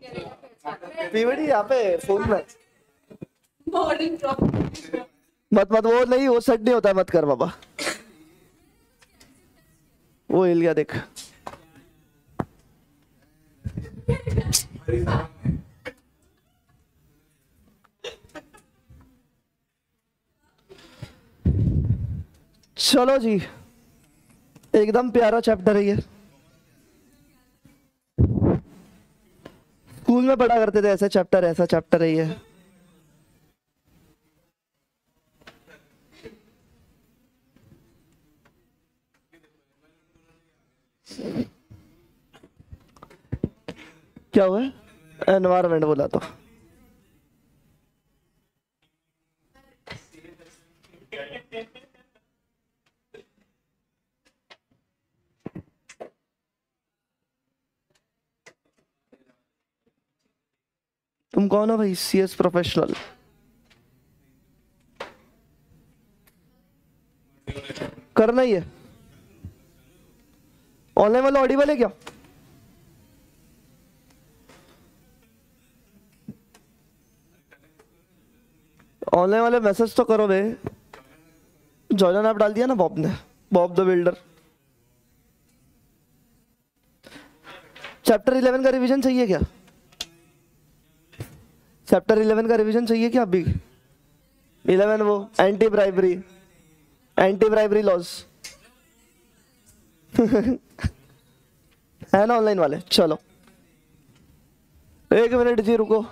PVD यहाँ पे phone में मत मत, वो नहीं, वो सेट नहीं होता है, मत कर बाबा। वो हिल गया देख। चलो जी, एकदम प्यारा चैप्टर है ये। स्कूल में पढ़ा करते थे ऐसा चैप्टर है ये। क्या हुआ? एनवायरमेंट बोला तो तुम कौन हो भाई? CS professional. करना ही है। ऑनलाइन वाला ऑडिबल है क्या? ऑनलाइन वाले मैसेज तो करो बे। जॉर्डन ऐप डाल दिया ना बॉब ने, बॉब द बिल्डर। चैप्टर 11 का रिवीजन चाहिए क्या? चैप्टर 11 का रिवीजन चाहिए क्या अभी? 11 वो एंटी ब्राइबरी लॉज है ना ऑनलाइन वाले। चलो 1 मिनट जी रुको।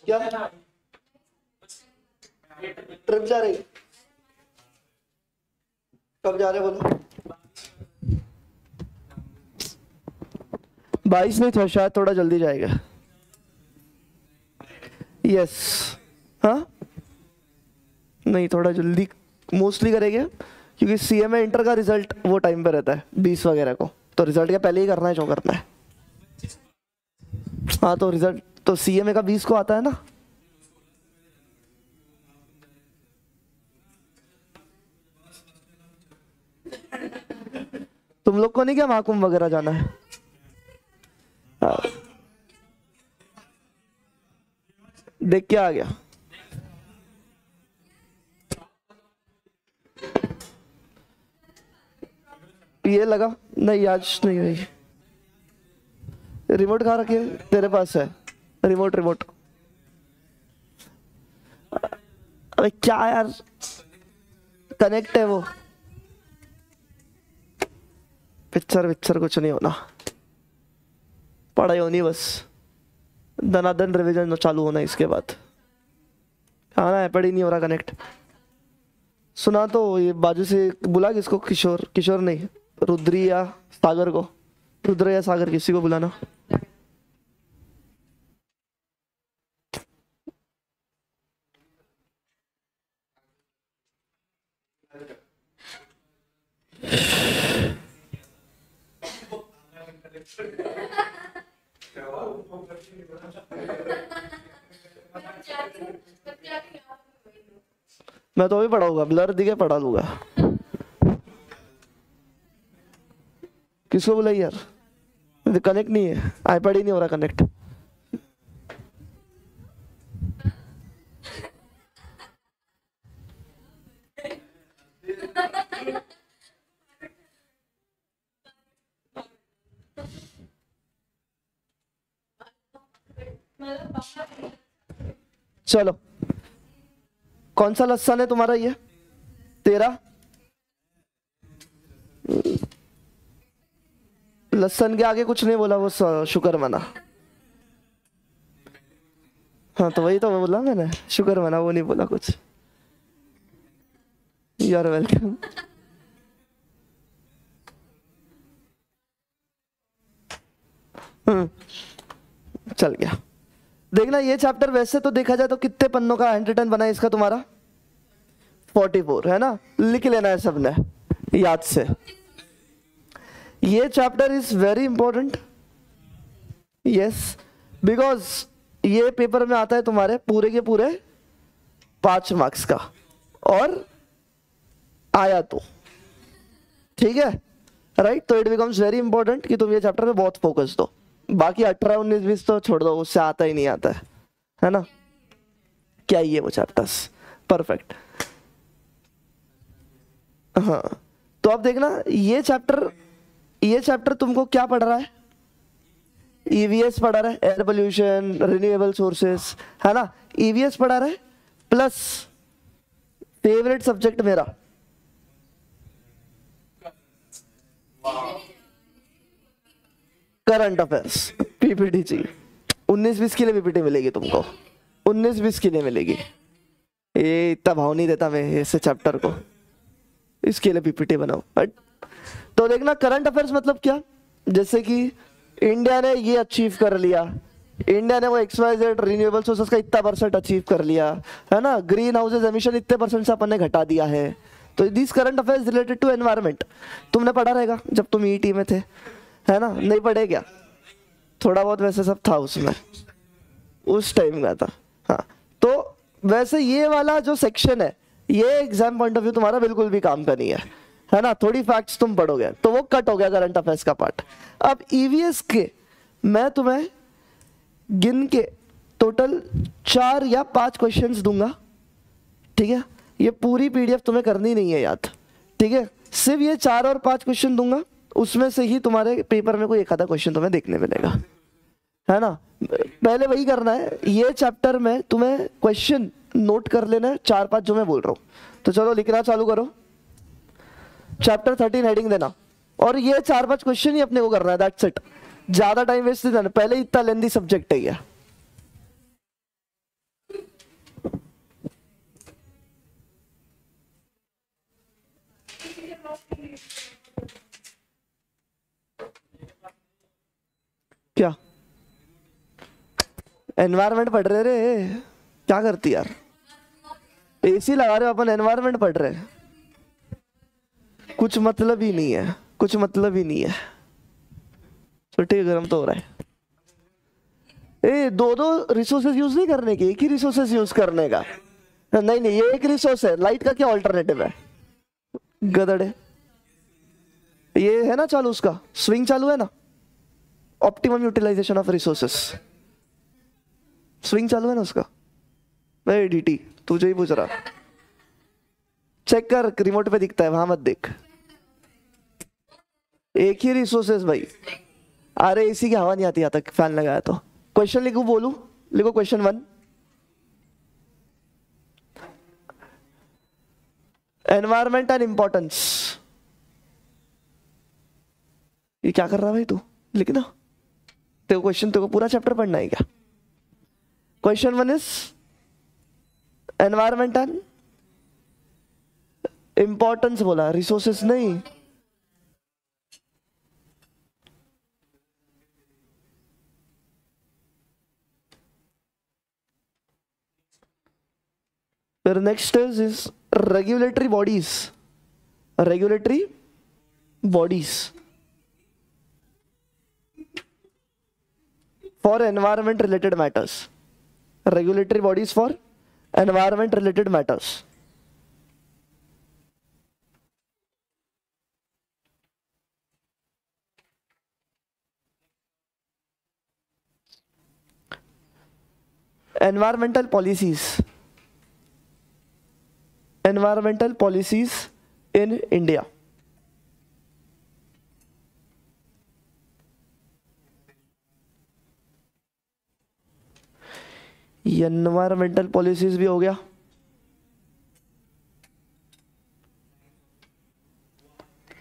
क्या ट्रिप जा रही? कब जा रहे बोलो? 22 नहीं था शायद, थोड़ा जल्दी जाएगा। यस हाँ नहीं, थोड़ा जल्दी मोस्टली करेंगे क्योंकि सीएमए इंटर का रिजल्ट वो टाइम पे रहता है 20 वगैरह को, तो रिजल्ट के पहले ही करना है जो करना है। हाँ तो रिजल्ट तो सीएमए का 20 को आता है ना। तुम लोग को नहीं क्या महाकुंभ वगैरह जाना है? देख क्या आ गया? ये लगा नहीं, आज नहीं हुई। रिमोट कहाँ रखे? तेरे पास है रिमोट? अबे क्या यार, कनेक्ट है वो। पिक्चर कुछ नहीं होना, पढ़ाई होनी बस। दनादन रिवीजन चालू होना इसके बाद। खाना है, पढ़ी नहीं हो रहा कनेक्ट। सुना तो ये बाजू से बुला किसको? किशोर नहीं, रुद्री या सागर को। रुद्र या सागर किसी को बुलाना। मैं तो अभी पढ़ाऊंगा, ब्लर दिखे पढ़ा लूंगा। किसको बुलाई यार? कनेक्ट नहीं है, आईपैड ही नहीं हो रहा कनेक्ट। चलो कौन सा लसन है तुम्हारा? ये तेरा लसन के आगे कुछ नहीं बोला, वो शुक्र मना। हाँ तो वही तो बोला मैंने, शुक्र मना, वो नहीं बोला कुछ। You are welcome. चल गया। देखना ये चैप्टर वैसे तो देखा जाए तो कितने पन्नों का हैंड रिटन बना है इसका तुम्हारा? 44 है ना, लिख लेना है सबने याद से। ये chapter is very important, yes, because ये पेपर में आता है तुम्हारे पूरे के पूरे 5 मार्क्स का, और आया तो ठीक है, राइट। तो इट बिकम्स वेरी इंपॉर्टेंट कि तुम ये चैप्टर पे बहुत फोकस दो। बाकी 18, 19, 20 तो छोड़ दो, उससे आता ही नहीं आता है ना। क्या ये वो चैप्टर्स, परफेक्ट। हाँ तो अब देखना ये चैप्टर तुमको क्या पढ़ रहा है? ईवीएस पढ़ा रहा है, एयर पोल्यूशन, रिन्यूएबल सोर्सेस, है ना, ईवीएस पढ़ा रहा है, प्लस फेवरेट सब्जेक्ट मेरा करंट अफेयर्स, पीपीटी चाहिए। 19-20 के लिए पीपीटी मिलेगी तुमको, 19-20 के लिए मिलेगी। ये इतना भाव नहीं देता मैं ऐसे चैप्टर को, इसके लिए पीपीटी बनाओ। बट तो देखना करंट अफेयर्स मतलब क्या, जैसे कि इंडिया ने ये अचीव कर लिया, इंडिया ने वो XYZ रिन्यूएबल सोर्सेस का इतना % अचीव कर लिया, है ना, ग्रीन हाउसेस एमिशन इतने % से अपन ने घटा दिया है। तो this current affairs related to environment तुमने पढ़ा रहेगा जब तुम ईटी में थे, है ना, नहीं पढ़े क्या? थोड़ा बहुत वैसे सब था उसमें, उस टाइम का था। हाँ तो वैसे ये वाला जो सेक्शन है ये एग्जाम पॉइंट ऑफ व्यू तुम्हारा बिल्कुल भी काम का नहीं है ना। थोड़ी फैक्ट्स तुम पढ़ोगे तो वो कट हो गया करंट अफेयर्स का पार्ट। अब ईवीएस के मैं तुम्हें गिन के टोटल 4 या 5 क्वेश्चंस दूंगा, ठीक है। ये पूरी पीडीएफ तुम्हें करनी नहीं है याद, ठीक है, सिर्फ ये 4 और 5 क्वेश्चन दूंगा, उसमें से ही तुम्हारे पेपर में कोई एक आधा क्वेश्चन तुम्हें देखने मिलेगा, है ना। पहले वही करना है, ये चैप्टर में तुम्हें क्वेश्चन नोट कर लेना है 4-5 जो मैं बोल रहा हूँ। तो चलो लिखना चालू करो, चैप्टर 13 हेडिंग देना, और ये 4-5 क्वेश्चन ही अपने को करना है, दैट्स इट। ज्यादा टाइम वेस्ट नहीं करना, पहले इतना लेंथी सब्जेक्ट है ये। क्या एनवायरमेंट पढ़ रहे रे, क्या करती यार, एसी लगा रहे हो, अपन एनवायरमेंट पढ़ रहे हैं, कुछ मतलब ही नहीं है, कुछ मतलब ही नहीं है। तो ठीक है, गर्म तो हो रहा है। ए 2-2 रिसोर्सेज यूज नहीं करने के, एक ही रिसोर्सेज यूज करने का। नहीं नहीं, ये एक रिसोर्स है, लाइट का क्या ऑल्टरनेटिव है? गदड़े, ये है ना चालू, उसका स्विंग चालू है ना, optimum utilization of resources, swing चालू है ना उसका। भाई डीटी तुझे ही पूछ रहा, चेक कर, रिमोट पे दिखता है, वहां मत देख। एक ही रिसोर्सेस भाई। अरे एसी की हवा नहीं आती यहाँ तक, फैन लगाया तो। क्वेश्चन लिखो, बोलू, लिखो क्वेश्चन 1, एनवायरमेंट एंड इंपॉर्टेंस। ये क्या कर रहा है भाई तू, लिखना। तेरे क्वेश्चन, तेरे को पूरा चैप्टर पढ़ना है क्या? Question 1 is environment and importance बोला, रिसोर्सेस नहीं। फिर next is regulatory bodies, regulatory bodies for environment related matters, regulatory bodies for environment related matters. environmental policies, environmental policies in India. ये एनवायरमेंटल पॉलिसीज भी हो गया।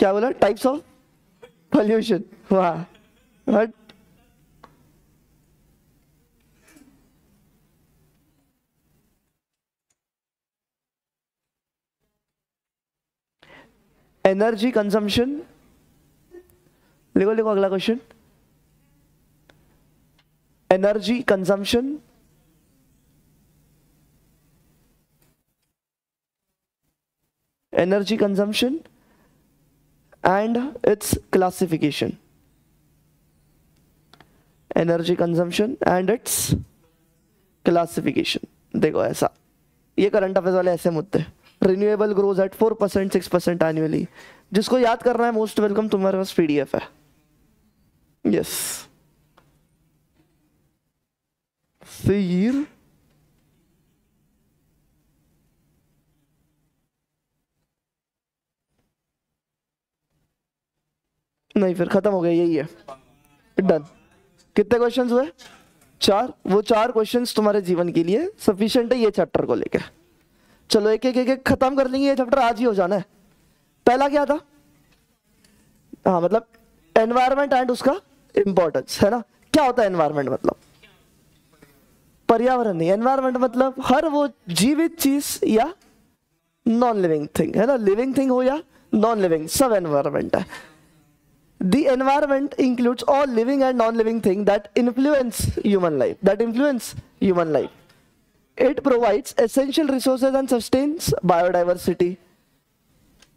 क्या बोला? टाइप्स ऑफ पोल्यूशन, वाह। एनर्जी कंजम्पशन, लिखो लिखो अगला question, energy consumption, energy consumption and it's classification, energy consumption and it's classification. देखो ऐसा, ये करंट अफेयर्स वाले ऐसे मुद्दे, रिन्यूएबल ग्रोज एट 4% 6% एनुअली, जिसको याद करना है मोस्ट वेलकम, तुम्हारे पास पीडीएफ है। यस फिर नहीं, फिर खत्म हो गया, यही है, डन। कितने क्वेश्चंस हुए? 4। वो 4 क्वेश्चंस तुम्हारे जीवन के लिए सफिशिएंट है ये चैप्टर को लेके। चलो एक एक एक एक खत्म कर लेंगे, ये चैप्टर आज ही हो जाना है। पहला क्या था? हाँ मतलब एनवायरनमेंट एंड उसका इंपॉर्टेंस, है ना। क्या होता है एनवायरनमेंट? मतलब पर्यावरण नहीं, एनवायरनमेंट मतलब हर वो जीवित चीज या नॉन लिविंग थिंग, है ना। लिविंग थिंग हो या नॉन लिविंग, सब एनवायरनमेंट है। The environment includes all living and non-living things that influence human life. It provides essential resources and sustains biodiversity.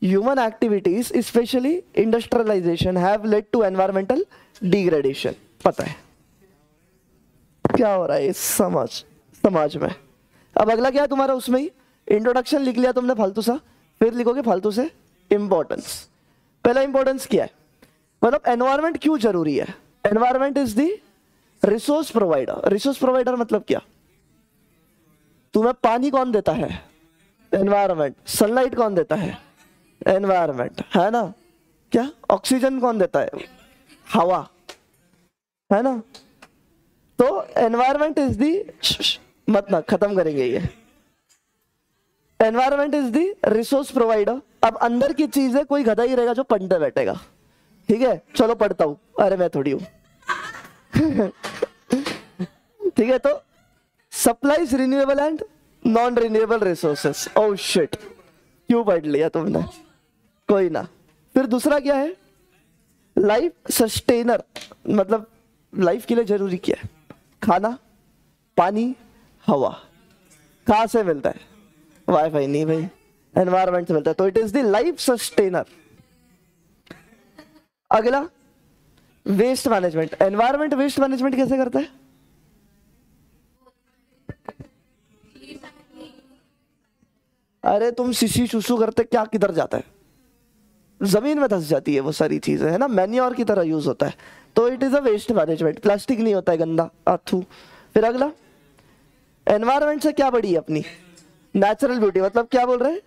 Human activities, especially industrialization, have led to environmental degradation. पता है क्या हो रहा है इस समाज में। अब अगला क्या है तुम्हारा, उसमें ही इंट्रोडक्शन लिख लिया तुमने फालतू सा, फिर लिखोगे फालतू से इंपॉर्टेंस। पहला इंपॉर्टेंस क्या है? मतलब एनवायरनमेंट क्यों जरूरी है? Environment is the resource provider. Resource provider मतलब क्या? तुम्हें पानी कौन देता है? एनवायरनमेंट। सनलाइट कौन देता है? एनवायरनमेंट, है ना। क्या ऑक्सीजन कौन देता है? हवा, है ना। तो एनवायरनमेंट इज दी, मत ना खत्म करेंगे ये। Environment is the resource provider. अब अंदर की चीज है, कोई गधा ही रहेगा जो पढ़ते बैठेगा, ठीक है। चलो पढ़ता हूं, अरे मैं थोड़ी हूं ठीक है। तो supplies renewable and non renewable resources. Oh shit, क्यों पढ़ लिया तुमने, कोई ना। फिर दूसरा क्या है? लाइफ सस्टेनर, मतलब लाइफ के लिए जरूरी क्या है? खाना, पानी, हवा। कहां से मिलता है? वाईफाई नहीं भाई, एनवायरनमेंट से मिलता है। तो it is the life sustainer. अगला waste management. Environment waste management कैसे करता है? अरे तुम सिसी सुसु करते क्या, किधर जाता है? जमीन में धंस जाती है वो सारी चीजें, है ना। मैन्योर की तरह यूज होता है। तो it is a waste management. Plastic नहीं होता है गंदा आथू। फिर अगला, एनवायरनमेंट से क्या बड़ी है अपनी? Natural beauty. मतलब क्या बोल रहे हैं?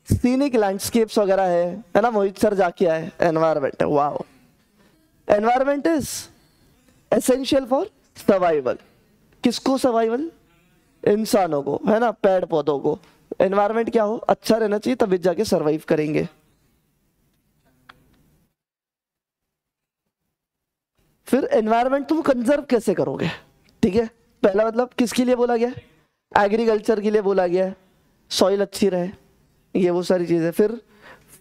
सीनिक लैंडस्केप्स वगैरह है ना। मोहित सर जाके आए, एनवायरनमेंट है। Wow, environment is essential for survival. किसको सर्वाइवल? इंसानों को, है ना, पेड़ पौधों को। एनवायरनमेंट क्या हो? अच्छा रहना चाहिए, तभी जाके सर्वाइव करेंगे। फिर एनवायरनमेंट तुम कंजर्व कैसे करोगे? ठीक है, पहला मतलब किसके लिए बोला गया? एग्रीकल्चर के लिए बोला गया है, सॉइल अच्छी रहे, ये वो सारी चीजें। फिर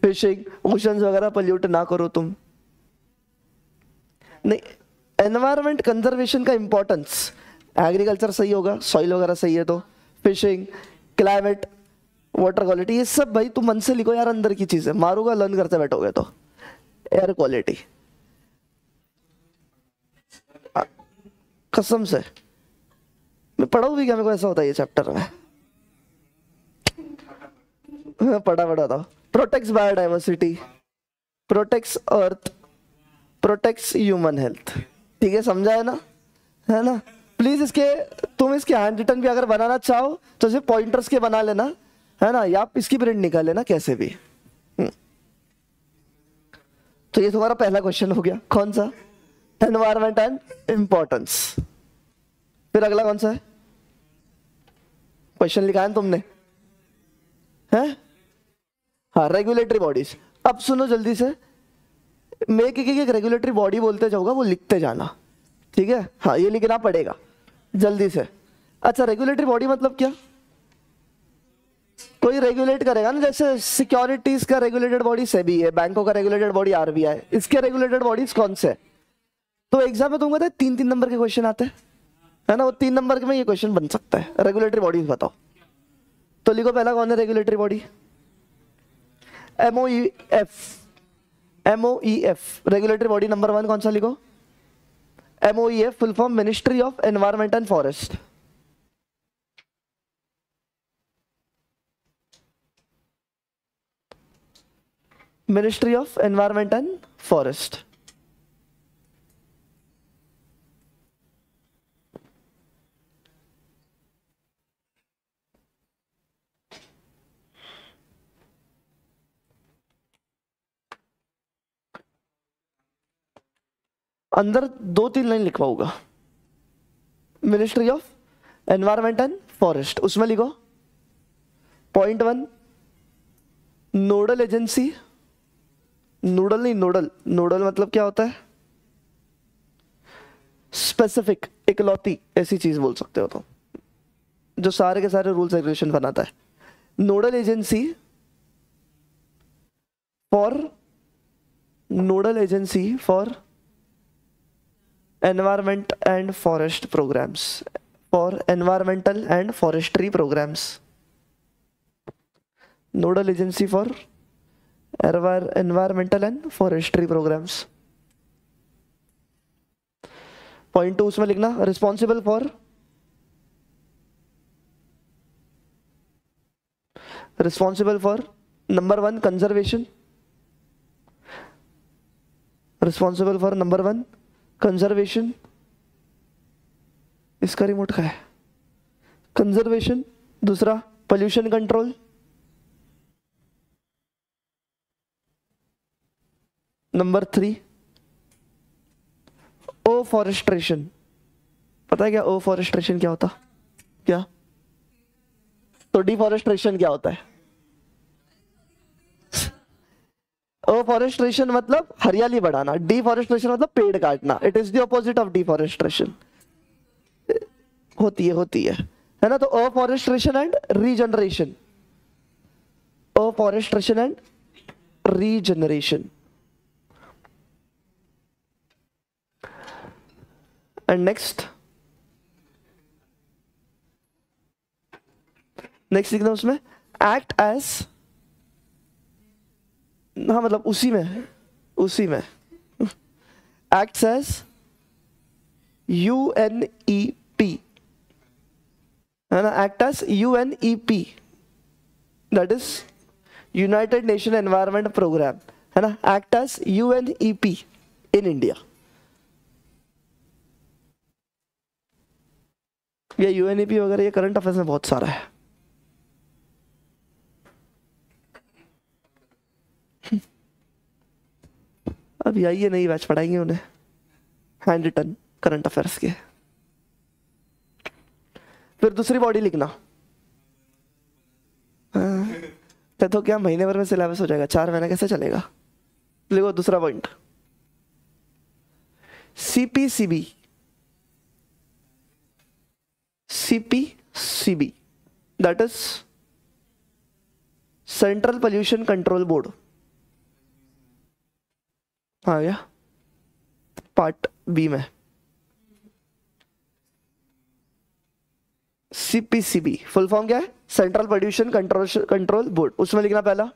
फिशिंग, ओशंस वगैरह पल्यूट ना करो तुम। नहीं, एनवायरनमेंट कंजर्वेशन का इंपॉर्टेंस, एग्रीकल्चर सही होगा, सॉइल वगैरह सही है तो फिशिंग, क्लाइमेट, वाटर क्वालिटी, ये सब भाई तुम मन से लिखो यार, अंदर की चीजें। मारूंगा लर्न करते बैठोगे तो। एयर क्वालिटी, कसम से मैं पढ़ा भी क्या, मेरे को ऐसा होता है ये चैप्टर में पढ़ा था। प्रोटेक्ट्स बायोडाइवर्सिटी, प्रोटेक्ट्स अर्थ, प्रोटेक्ट्स ह्यूमन हेल्थ। ठीक है, समझा है ना। प्लीज तुम इसके हैंड रिटन भी अगर बनाना चाहो तो सिर्फ पॉइंटर्स के बना लेना, है ना, या इसकी प्रिंट निकाल लेना कैसे भी। तो ये तुम्हारा पहला क्वेश्चन हो गया, कौन सा? Environment and importance. फिर अगला कौन सा है? क्वेश्चन लिखा है तुमने, है? हाँ, रेगुलेटरी बॉडीज। अब सुनो जल्दी से, मैं एक रेगुलेटरी बॉडी बोलते जाऊंगा, वो लिखते जाना, ठीक है। हाँ, ये लिखना पड़ेगा जल्दी से। अच्छा, रेगुलेटरी बॉडी मतलब क्या? कोई रेगुलेट करेगा ना, जैसे सिक्योरिटीज का रेगुलेटेड बॉडी सेबी है, बैंकों का रेगुलेटेड बॉडी आरबीआई, इसके रेगुलेटेड बॉडीज कौन से? तो एग्जाम में तुमको पता है 3-3 नंबर के क्वेश्चन आते हैं, है ना, वो 3 नंबर के में ये क्वेश्चन बन सकता है, रेगुलेटरी बॉडीज बताओ। तो लिखो पहला कौन है regulatory body? MOEF। MOEF regulatory body number 1 कौन सा लिखो? MOEF full form ministry of environment and forest. Ministry of environment and forest. अंदर 2-3 लाइन लिखवाऊंगा, ministry of environment and forest, उसमें लिखो पॉइंट 1 नोडल एजेंसी। नोडल नहीं, नोडल, नोडल मतलब क्या होता है? स्पेसिफिक, इकलौती, ऐसी चीज बोल सकते हो तो, जो सारे के सारे रूल्स रेगुलेशन बनाता है। Nodal agency for, nodal agency for environment and forest programmes, for environmental and forestry programmes. Nodal agency for environmental and forestry programmes. Point 2 उसमें लिखना responsible for, responsible for number 1 conservation, responsible for number 1 conservation. इसका remote का है conservation. दूसरा pollution control. Number 3 afforestation. पता है क्या ओ forestation क्या होता? क्या? तो डिफॉरेस्ट्रेशन क्या होता है? ओ फॉरेस्ट्रेशन मतलब हरियाली बढ़ाना, डिफॉरेस्ट्रेशन मतलब पेड़ काटना। It is the opposite of deforestation. होती है ना। तो afforestation and regeneration, afforestation and regeneration. And next लिखना उसमें एक्ट एज, हाँ मतलब उसी में एक्ट एज UNEP, है ना, act as UNEP, that is United Nation environment programme, है ना, act as UNEP in India. ये UNEP वगैरह ये करंट अफेयर्स में बहुत सारा है। अभी आइए नई बैच पढ़ाएंगे उन्हें हैंड रिटन करंट अफेयर्स के। फिर दूसरी बॉडी लिखना, तो क्या महीने भर में सिलेबस हो जाएगा, 4 महीना कैसे चलेगा? लिखो दूसरा point CPCB, CPCB that is central pollution control board. हाँ या पार्ट बी में CPCB फुल फॉर्म क्या है? Central pollution control board. उसमें लिखना पहला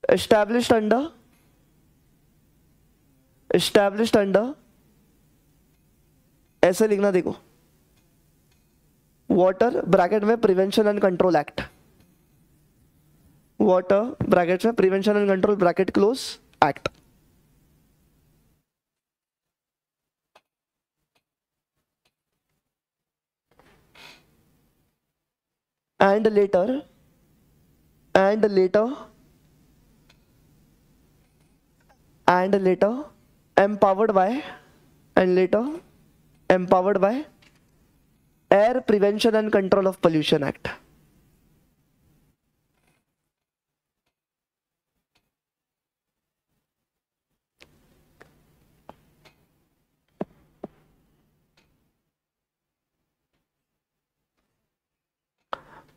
एस्टैब्लिश्ड अंडर, ऐसे लिखना, देखो वाटर ब्रैकेट में prevention and control act, water bracket में prevention and control bracket close act. and later empowered by Air Prevention and Control of Pollution Act.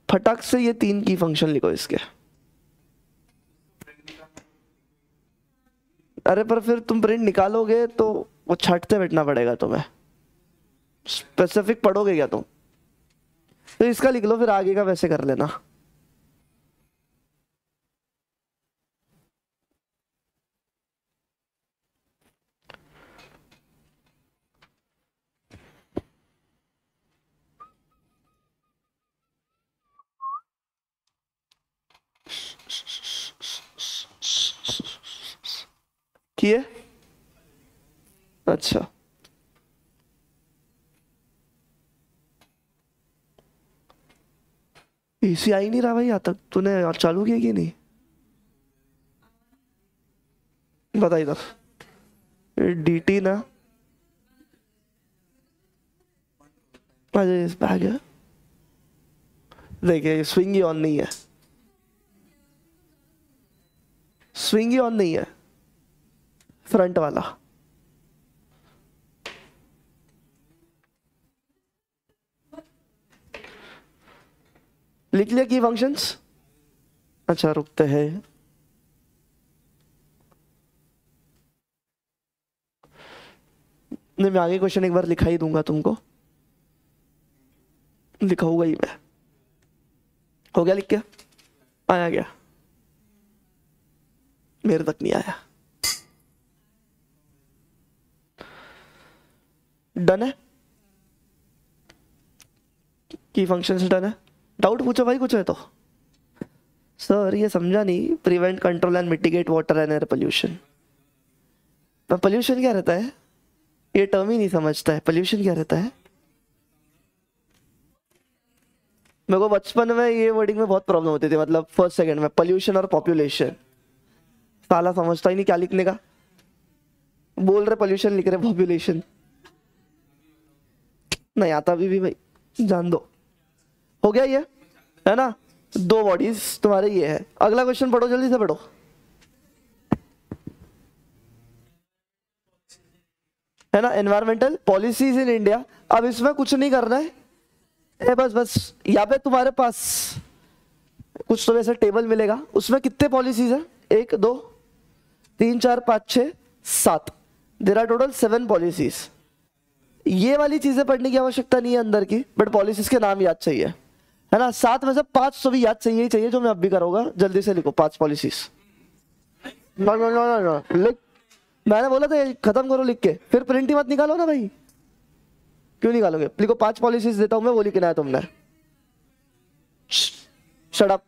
फटाक से ये 3 की फंक्शन लिखो इसके। अरे पर फिर तुम प्रिंट निकालोगे तो वो छांटते बैठना पड़ेगा तुम्हें, स्पेसिफिक पढ़ोगे क्या तुम? तो इसका लिख लो, फिर आगे का वैसे कर लेना। किए? अच्छा एसी आ ही नहीं रहा भाई यहाँ तक, तूने चालू किया कि नहीं? बता इधर डीटी ना, अरे इस बैग है, देखिए स्विंगी ऑन नहीं है, स्विंगी ऑन नहीं है फ्रंट वाला। लिख लिया की फंक्शंस? अच्छा रुकते हैं, नहीं मैं आगे क्वेश्चन एक बार लिखा ही दूंगा तुमको, लिखाऊंगा ही मैं। हो गया लिख के? आया क्या? मेरे तक नहीं आया। डन है की फंक्शन से, डन है। डाउट पूछो भाई कुछ है तो। सर ये समझा नहीं, prevent control and mitigate water and air pollution. Pollution क्या रहता है? ये टर्म ही नहीं समझता है, पोल्यूशन क्या रहता है? मेरे को बचपन में ये वर्डिंग में बहुत प्रॉब्लम होती थी, मतलब फर्स्ट सेकंड में पोल्यूशन और पॉपुलेशन, साला समझता ही नहीं क्या लिखने का, बोल रहे पोल्यूशन लिख रहे पॉपुलेशन, नहीं आता अभी भी भाई, जान दो। हो गया ये, है ना? 2 बॉडीज तुम्हारे ये है। अगला क्वेश्चन पढ़ो, जल्दी से पढ़ो। है ना, एनवायरमेंटल पॉलिसीज इन इंडिया। अब इसमें कुछ नहीं करना है, बस बस यहाँ पे तुम्हारे पास कुछ तो वैसे टेबल मिलेगा, उसमें कितने पॉलिसीज है? 1 2 3 4 5 6 7, देयर आर टोटल 7 पॉलिसीज। ये वाली चीजें पढ़ने की आवश्यकता नहीं है अंदर की, बट पॉलिसीज के नाम याद चाहिए, है ना? 7 में से 5 तो भी याद चाहिए ही चाहिए, जो मैं अब भी करूंगा। जल्दी से लिखो 5 पॉलिसीज। लिख, मैंने बोला था खत्म करो लिख के, फिर प्रिंट ही मत निकालो ना भाई। क्यों निकालोगे? लिखो 5 पॉलिसीज देता हूं मैं, वो लिखना है तुमने। Shut up.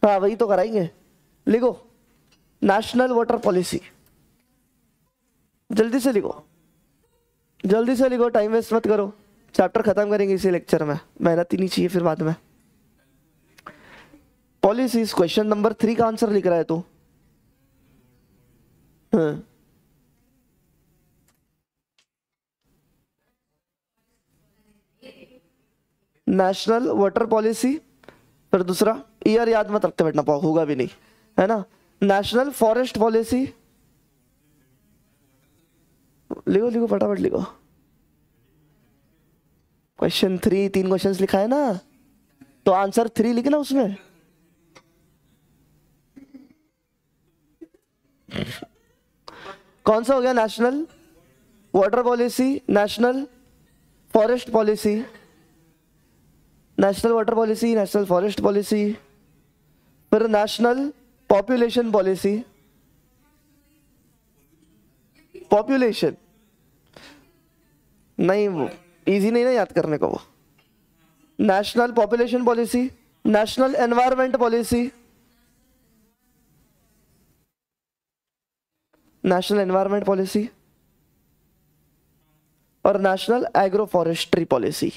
हाँ वही तो कराएंगे। लिखो नेशनल वाटर पॉलिसी, जल्दी से लिखो, जल्दी से लिखो, टाइम वेस्ट मत करो। चैप्टर खत्म करेंगे इसी लेक्चर में, मेहनत ही नहीं चाहिए फिर बाद में। पॉलिसीज, क्वेश्चन नंबर 3 का आंसर लिख रहा है तू? हाँ नेशनल वाटर पॉलिसी, फिर दूसरा ईयर याद मत रखते बैठना, होगा भी नहीं, है ना? नेशनल फॉरेस्ट पॉलिसी, लिखो लिखो फटाफट लिखो। क्वेश्चन 3, 3 क्वेश्चंस लिखा है ना, तो आंसर 3 लिखना उसमें। कौन सा हो गया? National water policy, national forest policy, national water policy, national forest policy, फिर नेशनल पॉपुलेशन पॉलिसी। पॉपुलेशन नहीं, वो इजी नहीं ना याद करने को वो। National population policy, national environment policy, national environment policy, और नेशनल एग्रो फॉरेस्ट्री पॉलिसी।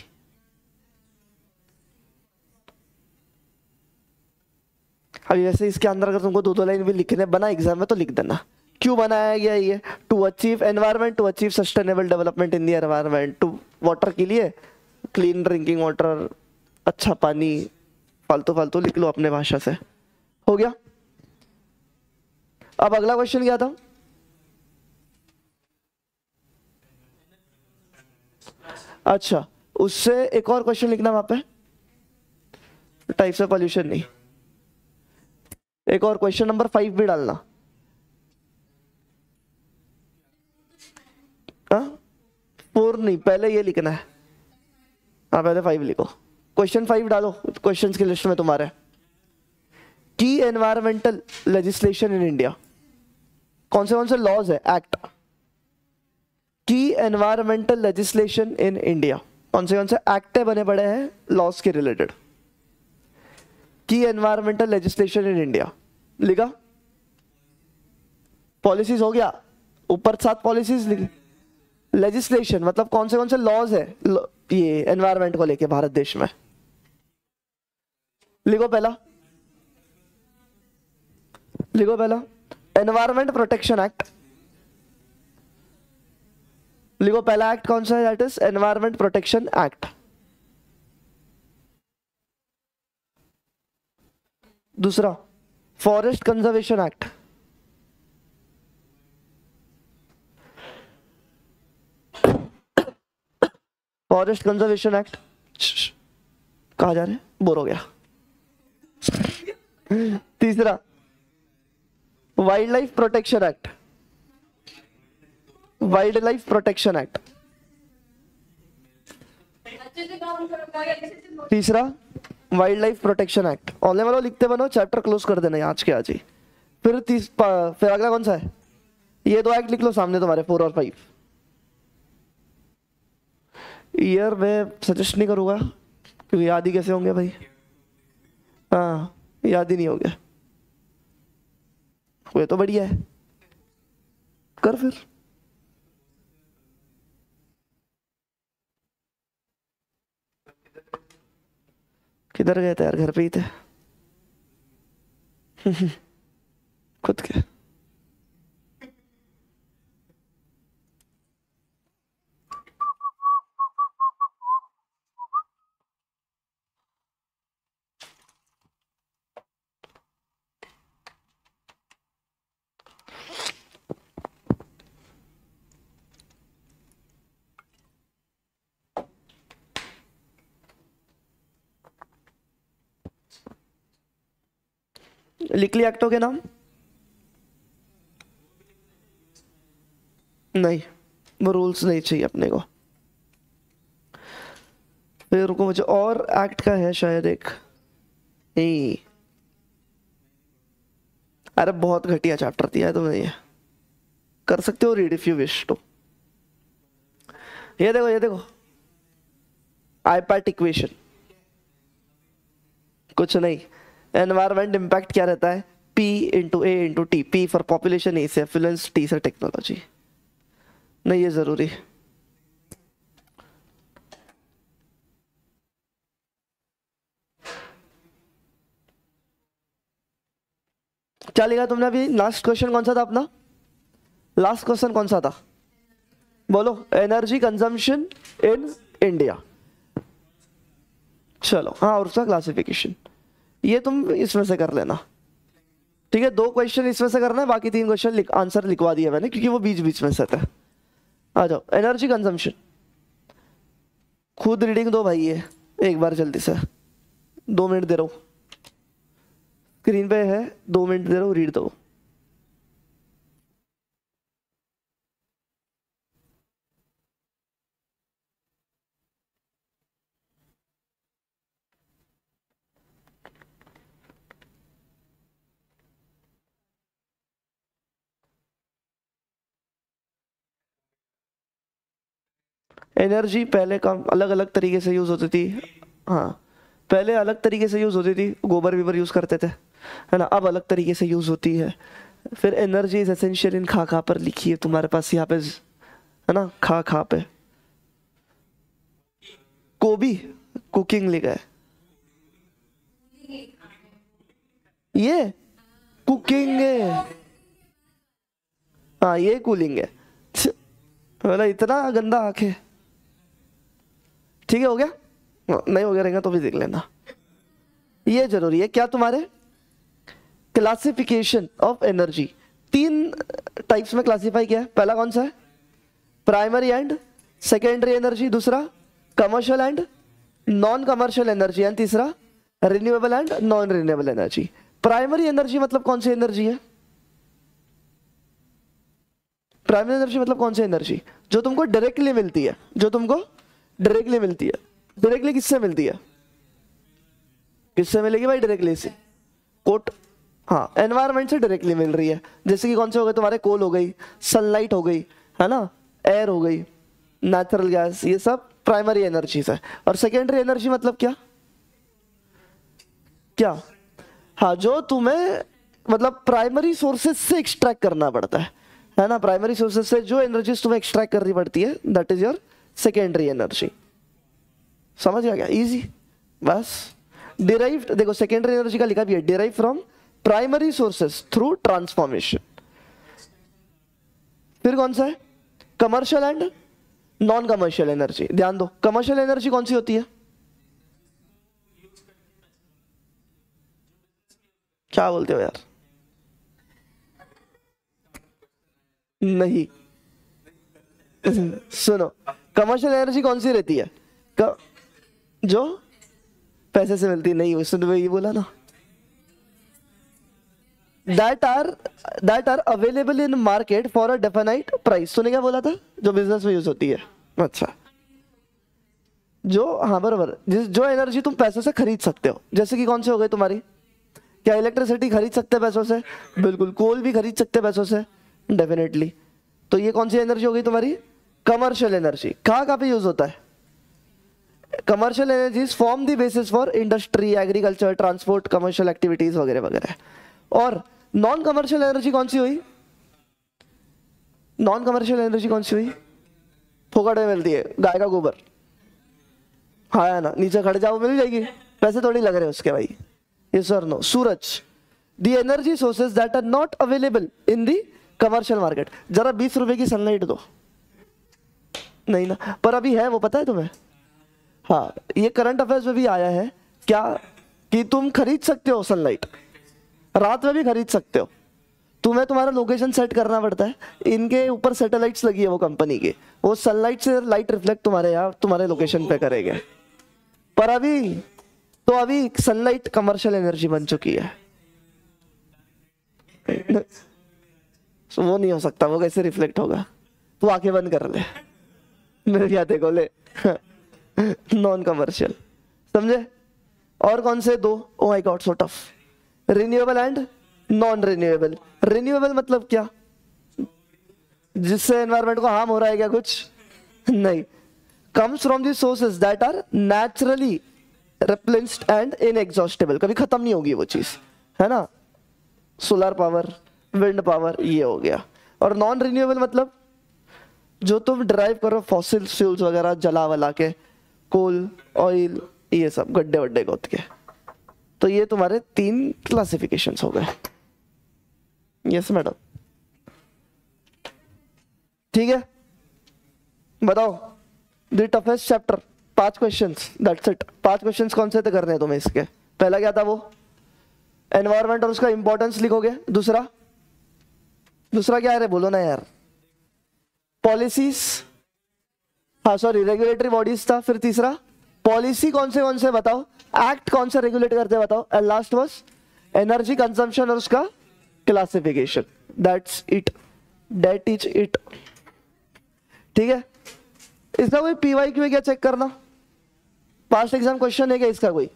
अभी वैसे इसके अंदर अगर तुमको 2 लाइन भी लिखने बना एग्जाम में तो लिख देना क्यों बनाया गया ये। To achieve environment, to achieve sustainable development in the environment, to water के लिए क्लीन ड्रिंकिंग वाटर, अच्छा पानी, फालतू फालतू लिख लो अपने भाषा से। हो गया। अब अगला क्वेश्चन क्या था? अच्छा उससे एक और क्वेश्चन लिखना वहां पे, टाइप से पॉल्यूशन नहीं। एक और क्वेश्चन नंबर 5 भी डालना। हाँ 4 नहीं, पहले ये लिखना है। हाँ पहले 5 लिखो। क्वेश्चन 5 डालो क्वेश्चंस की लिस्ट में तुम्हारे। की एनवायरमेंटल लेजिस्लेशन इन इंडिया, कौन से लॉज है, एक्ट। की एनवायरमेंटल लेजिस्लेशन इन इंडिया, कौन से एक्ट बने पड़े हैं लॉज के रिलेटेड। की एनवायरमेंटल लेजिस्लेशन इन इंडिया लिखा। पॉलिसीज हो गया, ऊपर 7 पॉलिसीज लिखी। लेजिस्लेशन मतलब कौन से लॉज है ये एनवायरमेंट को लेके भारत देश में। लिखो पहला एनवायरमेंट प्रोटेक्शन एक्ट। लिखो पहला एक्ट कौन सा है, that is environment protection act. दूसरा forest conservation act. Forest conservation act, कहा जा रहे हैं, बोर हो गया। तीसरा wildlife protection act. Wildlife protection act. तीसरा wildlife protection act. Online वालों लिखते बनो, चैप्टर क्लोज कर देना आज के आज ही। फिर अगला कौन सा है, ये 2 एक्ट लिख लो सामने तुम्हारे 4 और 5। ईयर मैं सजेस्ट नहीं करूंगा क्योंकि याद ही कैसे होंगे भाई। हाँ याद ही नहीं हो गया, वो तो बढ़िया है, कर फिर। किधर गए थे यार, घर पे ही थे। खुद के लिख लिया एक्टों के नाम। नहीं वो रूल्स नहीं चाहिए अपने को। फिर रुको, मुझे और एक्ट का है शायद एक। अरे बहुत घटिया चैप्टर दिया है तुमने, ये कर सकते हो read if you wish to. ये देखो आईपैट इक्वेशन, कुछ नहीं। एनवायरमेंट इम्पैक्ट क्या रहता है, P into A into T। P for population, A से एफ्लुएंस, T से टेक्नोलॉजी। नहीं ये जरूरी। क्या लिखा तुमने अभी, लास्ट क्वेश्चन कौन सा था अपना, लास्ट क्वेश्चन कौन सा था बोलो। Energy consumption in India. चलो हाँ, और उसका क्लासिफिकेशन ये तुम इसमें से कर लेना, ठीक है। 2 क्वेश्चन इसमें से करना है, बाकी 3 क्वेश्चन आंसर लिखवा दिया मैंने क्योंकि वो बीच बीच में से थे। आ जाओ, एनर्जी कंजम्पशन। खुद रीडिंग दो भाई, ये एक बार जल्दी से। 2 मिनट दे रहा हूँ, स्क्रीन पे है, 2 मिनट दे रहा हूँ, रीड दो। एनर्जी पहले काम अलग अलग तरीके से यूज होती थी। हाँ पहले अलग तरीके से यूज होती थी, गोबर वीबर यूज करते थे, है ना। अब अलग तरीके से यूज होती है। फिर एनर्जी इज एसेंशियल इन खा खा पर लिखी है तुम्हारे पास यहाँ पे, है ना। खा खा पे को भी कुकिंग लिखा है, ये कुकिंग है। हाँ ये कूलिंग है, बोला इतना गंदा आंखें। ठीक है, हो गया, नहीं हो गया रहेगा तो भी देख लेना। ये जरूरी है क्या तुम्हारे, क्लासिफिकेशन ऑफ एनर्जी। 3 टाइप्स में क्लासिफाई किया है। पहला कौन सा है, प्राइमरी एंड सेकेंडरी एनर्जी। दूसरा commercial and non commercial energy. And तीसरा renewable and non renewable energy. Primary energy मतलब कौन सी एनर्जी है? प्राइमरी एनर्जी मतलब कौन सी एनर्जी जो तुमको डायरेक्टली मिलती है, जो तुमको डायरेक्टली मिलती है। डायरेक्टली किससे मिलती है? किससे मिलेगी भाई डायरेक्टली से? कोट, हाँ, एनवायरनमेंट से डायरेक्टली मिल रही है। जैसे कि कौन से हो गए तुम्हारे? कोल हो गई, सनलाइट हो गई, है ना, एयर हो गई, नेचुरल गैस, ये सब प्राइमरी एनर्जीज है। और सेकेंडरी एनर्जी मतलब क्या? क्या? हाँ, जो तुम्हें मतलब प्राइमरी सोर्सेज से एक्सट्रैक्ट करना पड़ता है ना, प्राइमरी सोर्सेज से जो एनर्जीज तुम्हें एक्सट्रैक्ट करनी पड़ती है, that is your secondary energy. समझ गया क्या? इजी, बस। डिराइव्ड, देखो सेकेंडरी एनर्जी का लिखा भी है, derive from primary sources through transformation. फिर कौन सा है? Commercial and non commercial energy. ध्यान दो, कमर्शियल एनर्जी कौन सी होती है? क्या बोलते हो यार? नहीं सुनो, कमर्शियल एनर्जी कौन सी रहती है? जो पैसे से मिलती नहीं, उसने तो ये बोला ना, that are available in market for a definite price. तूने क्या बोला था? जो बिजनेस में यूज होती है। अच्छा, जो, हाँ बराबर, जो एनर्जी तुम पैसों से खरीद सकते हो, जैसे कि कौन से हो गए तुम्हारी? क्या इलेक्ट्रिसिटी खरीद सकते हैं पैसों से? बिल्कुल। कोल भी खरीद सकते हैं पैसों से? डेफिनेटली। तो ये कौन सी एनर्जी हो गई तुम्हारी? Commercial energy. कहाँ कहाँ पे यूज होता है? Commercial energies form the basis for industry, agriculture, transport, commercial activities वगैरह वगैरह। और नॉन कमर्शियल एनर्जी कौन सी हुई? नॉन कमर्शियल एनर्जी कौन सी हुई? फोकट में मिलती है, गाय का गोबर, हाँ है ना, नीचे खड़े जाओ मिल जाएगी, पैसे थोड़ी लग रहे हैं उसके भाई। यस और no? Suraj, the energy sources that are not available in the commercial market. जरा 20 रुपए की सनलाइट दो, नहीं ना, पर अभी है वो, पता है तुम्हें? हाँ, ये करंट अफेयर्स में भी आया है क्या, कि तुम खरीद सकते हो सनलाइट, रात में भी खरीद सकते हो। तुम्हें तुम्हारा लोकेशन सेट करना पड़ता है, इनके ऊपर सैटेलाइट्स लगी है वो कंपनी की, वो सनलाइट से लाइट रिफ्लेक्ट तुम्हारे यहाँ तुम्हारे लोकेशन पे करेंगे। पर अभी तो अभी सनलाइट कमर्शियल एनर्जी बन चुकी है। तो वो नहीं हो सकता, वो कैसे रिफ्लेक्ट होगा? तू आंखें बंद कर ले, मेरे क्या देखो ले। नॉन कमर्शियल, समझे? और कौन से दो? Oh my God so tough. Renewable and non renewable. Renewable मतलब क्या? जिससे एनवायरमेंट को हार्म हो रहा है क्या? कुछ नहीं। Comes from the sources that are naturally replenished and inexhaustible. कभी खत्म नहीं होगी वो चीज, है ना। सोलर पावर, विंड पावर, ये हो गया। और नॉन रिन्यूएबल मतलब जो तुम ड्राइव करो फॉसिल फ्यूल्स वगैरह जला वला के, कोल, ऑयल, ये सब गड्ढे वड्ढे गोद के। तो ये तुम्हारे 3 क्लासिफिकेशंस हो गए। यस मैडम, ठीक है। बताओ, the toughest chapter, 5 questions, that's it. 5 questions कौन से थे करने हैं तुम्हें इसके? पहला क्या था? वो एनवायरनमेंट और उसका इंपॉर्टेंस लिखोगे। दूसरा क्या है रे, बोलो ना यार? पॉलिसीज, हाँ सॉरी, रेगुलेटरी बॉडीज था। फिर तीसरा पॉलिसी कौन से बताओ, एक्ट कौन से रेगुलेट करते हैं बताओ। And last was energy consumption और उसका classification. That's it, that is it, ठीक है। इसका कोई पीवाईक्यू है क्या? चेक करना, पास्ट एग्जाम क्वेश्चन है क्या इसका कोई?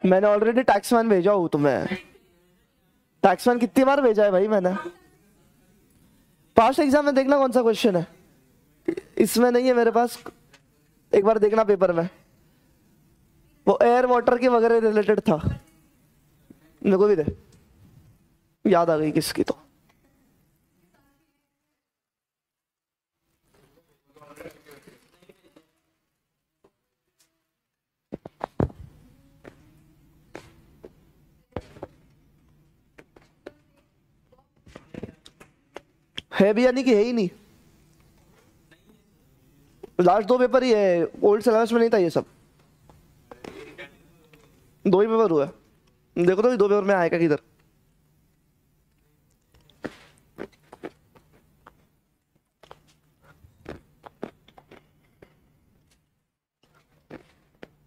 मैंने ऑलरेडी टैक्समैन भेजा हूं तुम्हें। टैक्समैन कितनी बार भेजा है भाई मैंने? पास्ट एग्जाम में देखना कौन सा क्वेश्चन है। इसमें नहीं है मेरे पास, एक बार देखना पेपर में। वो एयर वाटर के वगैरह रिलेटेड था, मेरे को भी दे, याद आ गई किसकी तो। है भी यानी कि है ही नहीं। लास्ट 2 पेपर ही है, ओल्ड सिलेबस में नहीं था ये सब। 2 ही पेपर हुआ। देखो तो 2 पेपर में आएगा किधर।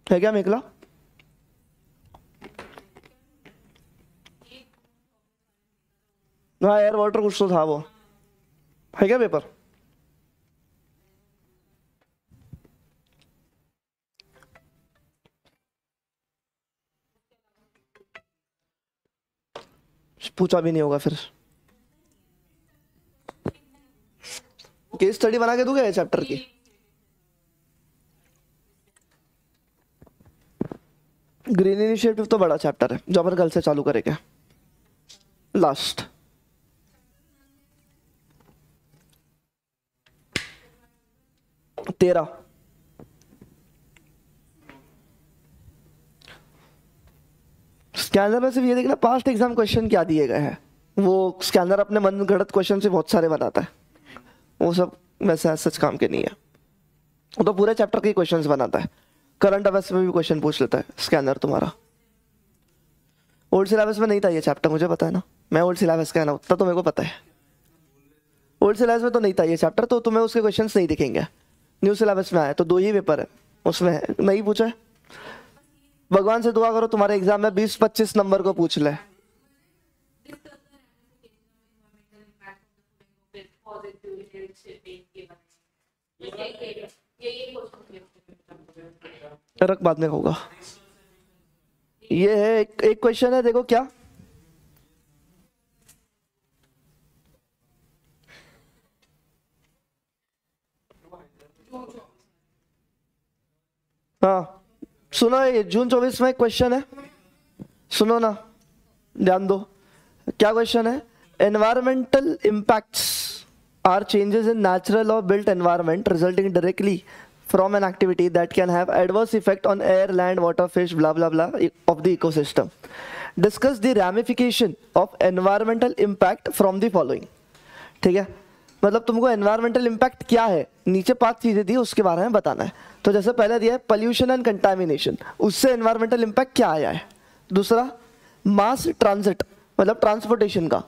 है क्या मेखला? हाँ एयर वाटर कुछ तो था वो। है क्या पेपर? पूछा भी नहीं होगा फिर। केस स्टडी बना के दूंगा ये चैप्टर की। ग्रीन इनिशिएटिव तो बड़ा चैप्टर है जो अपन कल से चालू करेंगे। लास्ट तेरा स्कैनर में सिर्फ ये देखना पास्ट एग्जाम क्वेश्चन क्या दिए गए हैं। वो स्कैनर अपने मन गढ़ंत क्वेश्चन से बहुत सारे बनाता है, वो सब वैसे सच काम के नहीं है। वो तो पूरे चैप्टर के क्वेश्चंस बनाता है। करंट अफेयर्स में भी क्वेश्चन पूछ लेता है स्कैनर तुम्हारा। ओल्ड सिलेबस में नहीं था ये चैप्टर, मुझे पता है ना, मैं ओल्ड सिलेबस का है ना, उतना तो मेरे को पता है। ओल्ड सिलेबस में तो नहीं था ये चैप्टर, तो तुम्हें उसके क्वेश्चंस नहीं दिखेंगे। न्यू सिलेबस में आया तो 2 ही पेपर है, उसमें नहीं पूछा है। भगवान से दुआ करो तुम्हारे एग्जाम में 20-25 नंबर को पूछ ले। रख बाद में होगा। ये है एक क्वेश्चन है, देखो क्या हाँ सुनो, ये जून 24 में क्वेश्चन है, सुनो ना, ध्यान दो। क्या क्वेश्चन है? Environmental impacts are changes in natural और built environment resulting directly from an activity that can have adverse effect on air, land, water, fish, blah blah blah of the ecosystem. Discuss the ramification of environmental impact from the following. ठीक है, मतलब तुमको environmental impact क्या है, नीचे 5 चीजें दी उसके बारे में बताना है। तो जैसे पहले दिया है pollution and contamination, उससे environmental impact क्या आया है। दूसरा mass transit, मतलब transportation का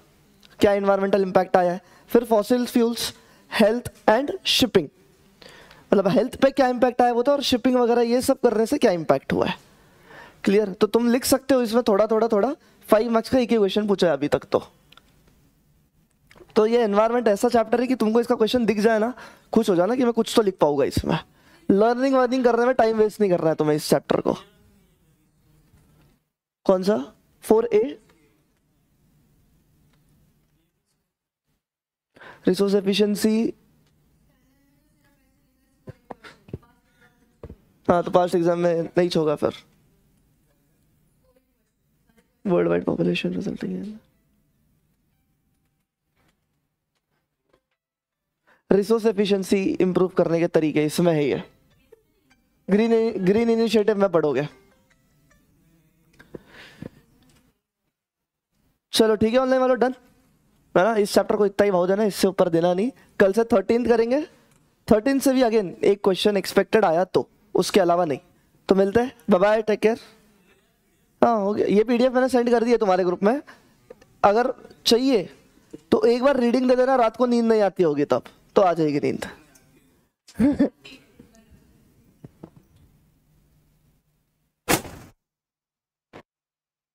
क्या environmental impact आया है। फिर fossil fuels, health and shipping, मतलब हेल्थ पे क्या इम्पैक्ट आया वो तो, और शिपिंग वगैरह ये सब करने से क्या इम्पैक्ट हुआ है। क्लियर? तो तुम लिख सकते हो इसमें थोड़ा थोड़ा थोड़ा, 5 मार्क्स का एक ही क्वेश्चन पूछा है अभी तक। तो ये एनवायरनमेंट ऐसा चैप्टर है कि तुमको इसका क्वेश्चन दिख जाए ना, खुश हो जाना कि मैं कुछ तो लिख पाऊंगा इसमें। लर्निंग वर्निंग करने में टाइम वेस्ट नहीं करना है तुम्हें इस चैप्टर को। कौन सा? 4A resource efficiency. हाँ तो पास्ट एग्जाम में नहीं होगा फिर। World wide population resulting in resource efficiency improve करने के तरीके इसमें है। ये ग्रीन इनिशिएटिव में पढ़ोगे। चलो ठीक है, ऑनलाइन वालों डन है ना। इस चैप्टर को इतना ही भाव देना, इससे ऊपर देना नहीं। कल से 13 करेंगे। 13 से भी अगेन एक क्वेश्चन एक्सपेक्टेड आया तो, उसके अलावा नहीं। तो मिलते हैं, बाय बाय, टेक केयर। हाँ हो गया, ये PDF मैंने सेंड कर दी है तुम्हारे ग्रुप में। अगर चाहिए तो एक बार रीडिंग दे देना, रात को नींद नहीं आती होगी तब तो आ जाएगी नींद।